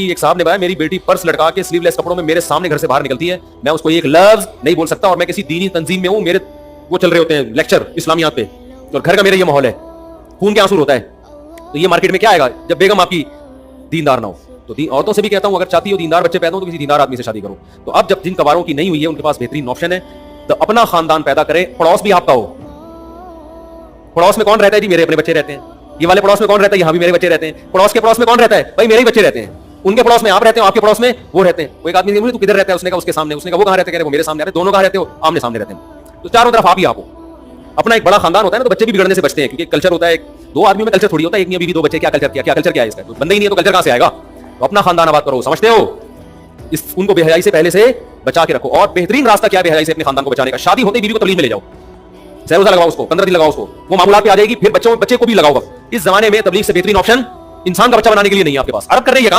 एक साहब ने बताया, मेरी बेटी पर्स लटका के स्लीवलेस कपड़ों में मेरे सामने घर से बाहर निकलती है, मैं उसको एक लफ्ज नहीं बोल सकता, और मैं किसी दीनी तंजीम में हूं, मेरे वो चल रहे होते हैं लेक्चर इस्लामियात पे, और घर का मेरा ये माहौल है, खून के आंसू होता है। तो ये मार्केट में क्या आएगा जब बेगम आपकी दीनदार ना हो? तो औरतों से भी कहता हूं, अगर चाहती हो दीनदार बच्चे पैदा हो तो किसी दीनदार आदमी से शादी करो। तो अब जब जिन कबारों की नहीं हुई है उनके पास बेहतरीन ऑप्शन है, तो अपना खानदान पैदा करें, पड़ोस भी आपका हो। पड़ोस में कौन रहता है जी? मेरे अपने बच्चे रहते हैं। ये वाले पड़ोस में कौन रहता है? यहाँ भी मेरे बच्चे रहते हैं। पड़ोस के पड़ोस में कौन रहता है? भाई मेरे ही बच्चे रहते हैं। उनके पड़ोस में आप रहते हो, आपके पड़ोस में वो रहते हैं। वो एक आदमी ने तू किधर रहता है? उसने कहा उसके सामने। उसने कहा वो कहां रहते हैं? वो मेरे सामने रहते हैं। दोनों कहां रहते हो? आमने सामने रहते हैं। तो चारों तरफ आप ही आप हो। अपना एक बड़ा खानदान होता है ना, तो बच्चे भी बिगड़ने से बचते हैं, क्योंकि कल्चर होता है, दो आदमी में कल्चर थोड़ी होता है, एक नहीं बीवी दो बच्चे, क्या कल्चर क्या है इसका? तो बंदा ही नहीं है तो कल्चर कहां से आएगा? तो अपना खानदान आबाद करो, समझते हो? उनको बेहयाई से पहले से बचा के रखो। और बेहतरीन रास्ता क्या है बेहयाई से अपने खानदान को बचाने का? शादी होते ही बीवी को तबलीग में ले जाओ, सहरोजा लगाओ उसको, 15 दिन लगाओ उसको, वो मामूलात पे आ जाएगी। फिर बच्चे को भी लगाओ। इस जमाने में तबलीग से बेहतरीन ऑप्शन इंसान का बच्चा बनाने के लिए नहीं है आपके पास। अरब कर रही है।